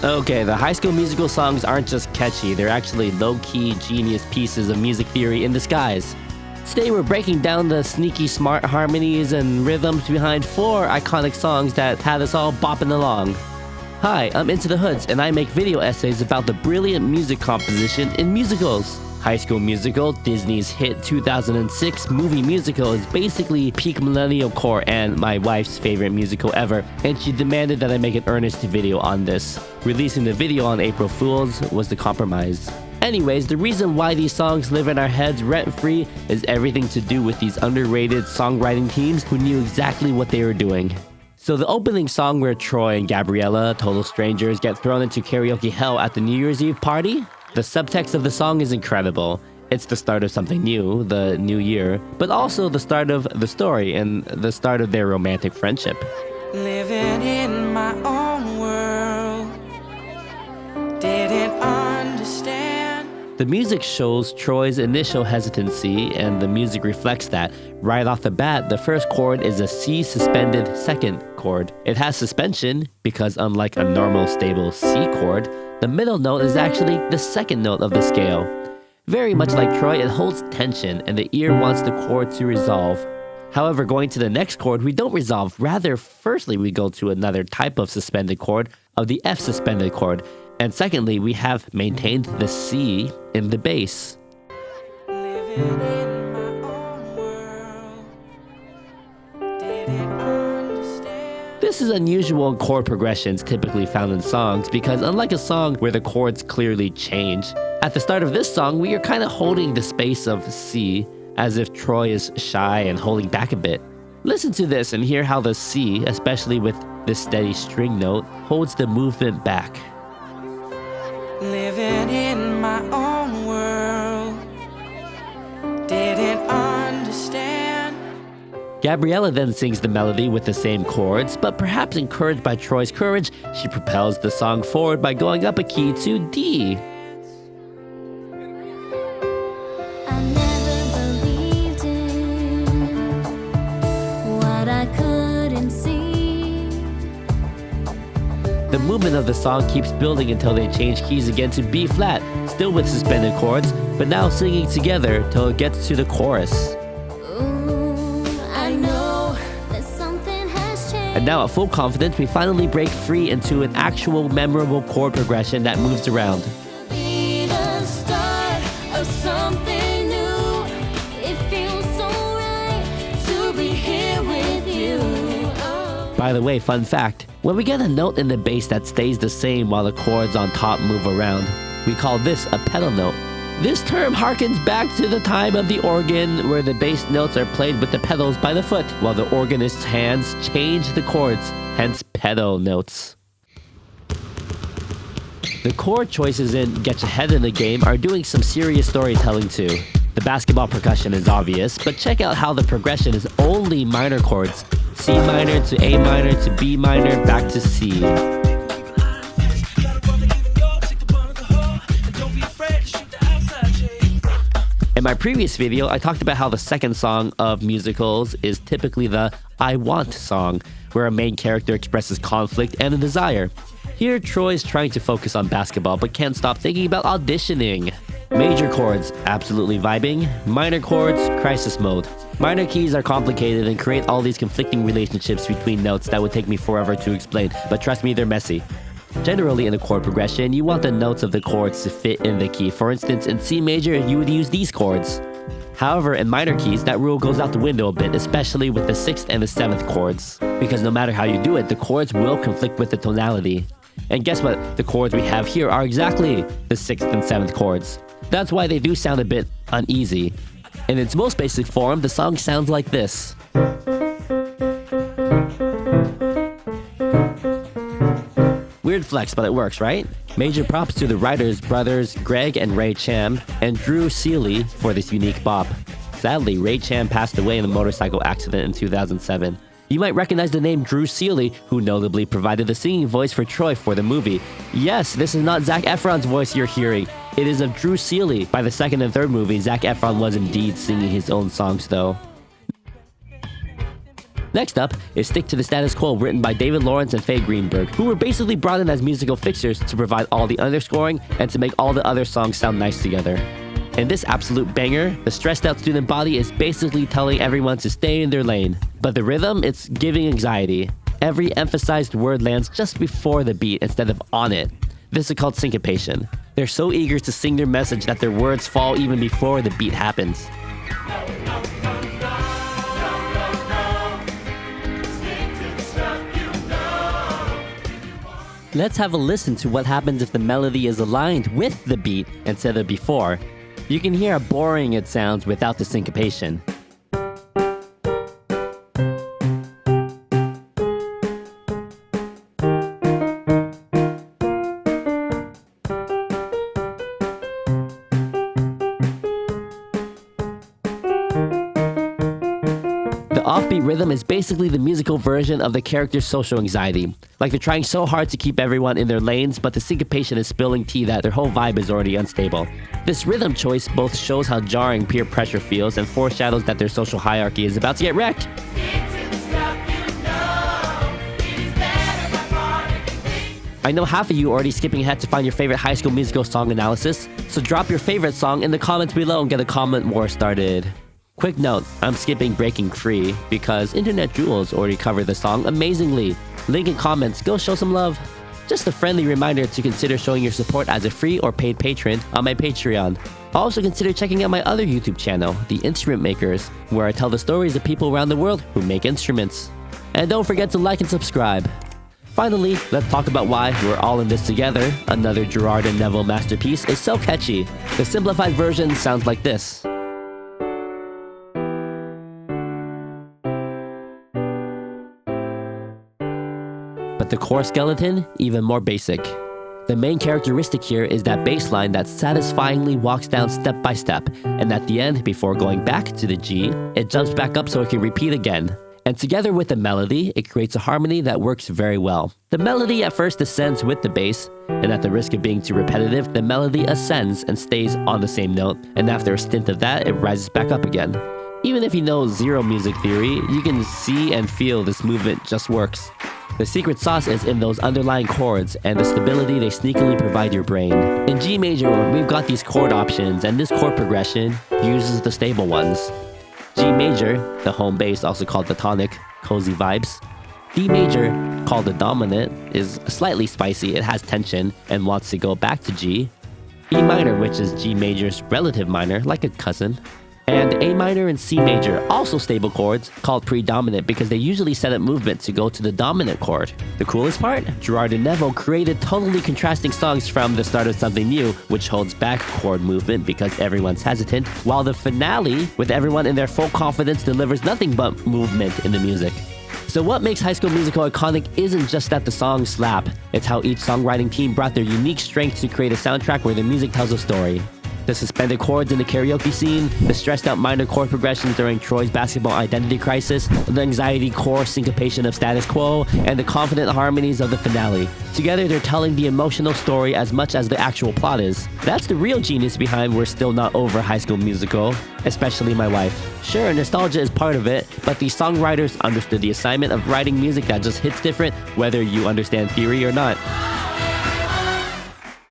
Okay, the High School Musical songs aren't just catchy, they're actually low-key genius pieces of music theory in disguise. Today we're breaking down the sneaky smart harmonies and rhythms behind 4 iconic songs that had us all bopping along. Hi, I'm Into the Hoods, and I make video essays about the brilliant music composition in musicals. High School Musical, Disney's hit 2006 movie musical, is basically peak millennial core and my wife's favorite musical ever, and she demanded that I make an earnest video on this. Releasing the video on April Fool's was the compromise. Anyways, the reason why these songs live in our heads rent-free is everything to do with these underrated songwriting teams who knew exactly what they were doing. So the opening song where Troy and Gabriella, total strangers, get thrown into karaoke hell at the New Year's Eve party? The subtext of the song is incredible. It's the start of something new, the new year, but also the start of the story and the start of their romantic friendship. Living in my own world, didn't understand. The music shows Troy's initial hesitancy, and the music reflects that. Right off the bat, the first chord is a C suspended second chord. It has suspension because, unlike a normal stable C chord, the middle note is actually the second note of the scale. Very much like Troy, it holds tension, and the ear wants the chord to resolve. However, going to the next chord, we don't resolve. Rather, firstly, we go to another type of suspended chord, of the F suspended chord. And secondly, we have maintained the C in the bass. Living in my own world, didn't understand. This is unusual in chord progressions typically found in songs because unlike a song where the chords clearly change, at the start of this song, we are kind of holding the space of C as if Troy is shy and holding back a bit. Listen to this and hear how the C, especially with this steady string note, holds the movement back. Living in my own world, didn't understand. Gabriella then sings the melody with the same chords, but perhaps encouraged by Troy's courage, she propels the song forward by going up a key to D. I never believed in what I couldn't see. The movement of the song keeps building until they change keys again to B flat, still with suspended chords, but now singing together till it gets to the chorus. Ooh, I know that something has changed. And now at full confidence, we finally break free into an actual memorable chord progression that moves around. Be the start of something new. It feels so right to be here with you. Oh. By the way, fun fact, when we get a note in the bass that stays the same while the chords on top move around, we call this a pedal note. This term harkens back to the time of the organ where the bass notes are played with the pedals by the foot while the organist's hands change the chords, hence pedal notes. The chord choices in Get Your Head in the Game are doing some serious storytelling too. The basketball percussion is obvious, but check out how the progression is only minor chords. C minor to A minor to B minor back to C. In my previous video, I talked about how the second song of musicals is typically the I Want song, where a main character expresses conflict and a desire. Here, Troy's trying to focus on basketball but can't stop thinking about auditioning. Major chords, absolutely vibing. Minor chords, crisis mode. Minor keys are complicated and create all these conflicting relationships between notes that would take me forever to explain, but trust me, they're messy. Generally, in a chord progression, you want the notes of the chords to fit in the key. For instance, in C major, you would use these chords. However, in minor keys, that rule goes out the window a bit, especially with the 6th and the 7th chords. Because no matter how you do it, the chords will conflict with the tonality. And guess what? The chords we have here are exactly the 6th and 7th chords. That's why they do sound a bit uneasy. In its most basic form, the song sounds like this. Weird flex, but it works, right? Major props to the writers, brothers Greg and Ray Cham, and Drew Seeley for this unique bop. Sadly, Ray Cham passed away in a motorcycle accident in 2007. You might recognize the name Drew Seeley, who notably provided the singing voice for Troy for the movie. Yes, this is not Zac Efron's voice you're hearing. It is of Drew Seeley. By the second and third movie, Zac Efron was indeed singing his own songs, though. Next up is Stick to the Status Quo, written by David Lawrence and Faye Greenberg, who were basically brought in as musical fixtures to provide all the underscoring and to make all the other songs sound nice together. In this absolute banger, the stressed out student body is basically telling everyone to stay in their lane. But the rhythm, it's giving anxiety. Every emphasized word lands just before the beat instead of on it. This is called syncopation. They're so eager to sing their message that their words fall even before the beat happens. Let's have a listen to what happens if the melody is aligned with the beat instead of before. You can hear how boring it sounds without the syncopation. The offbeat rhythm is basically the musical version of the character's social anxiety. Like they're trying so hard to keep everyone in their lanes, but the syncopation is spilling tea that their whole vibe is already unstable. This rhythm choice both shows how jarring peer pressure feels and foreshadows that their social hierarchy is about to get wrecked. I know half of you are already skipping ahead to find your favorite High School Musical song analysis, so drop your favorite song in the comments below and get a comment war started. Quick note, I'm skipping Breaking Free because Internet Jewels already covered the song amazingly. Link in comments, go show some love. Just a friendly reminder to consider showing your support as a free or paid patron on my Patreon. Also consider checking out my other YouTube channel, The Instrument Makers, where I tell the stories of people around the world who make instruments. And don't forget to like and subscribe. Finally, let's talk about why we're all in this together. Another Gerard and Neville masterpiece is so catchy. The simplified version sounds like this. But the core skeleton, even more basic. The main characteristic here is that bass line that satisfyingly walks down step by step, and at the end, before going back to the G, it jumps back up so it can repeat again. And together with the melody, it creates a harmony that works very well. The melody at first ascends with the bass, and at the risk of being too repetitive, the melody ascends and stays on the same note, and after a stint of that, it rises back up again. Even if you know zero music theory, you can see and feel this movement just works. The secret sauce is in those underlying chords and the stability they sneakily provide your brain. In G major, we've got these chord options, and this chord progression uses the stable ones. G major, the home bass, also called the tonic, cozy vibes. D major, called the dominant, is slightly spicy, it has tension, and wants to go back to G. E minor, which is G major's relative minor, like a cousin. And A minor and C major, also stable chords, called predominant because they usually set up movement to go to the dominant chord. The coolest part? Gerard and Neville created totally contrasting songs from the start of something new, which holds back chord movement because everyone's hesitant, while the finale, with everyone in their full confidence, delivers nothing but movement in the music. So what makes High School Musical iconic isn't just that the songs slap, it's how each songwriting team brought their unique strengths to create a soundtrack where the music tells a story. The suspended chords in the karaoke scene, the stressed out minor chord progressions during Troy's basketball identity crisis, the anxiety core syncopation of Status Quo, and the confident harmonies of the finale. Together, they're telling the emotional story as much as the actual plot is. That's the real genius behind We're Still Not Over High School Musical, especially my wife. Sure, nostalgia is part of it, but these songwriters understood the assignment of writing music that just hits different whether you understand theory or not.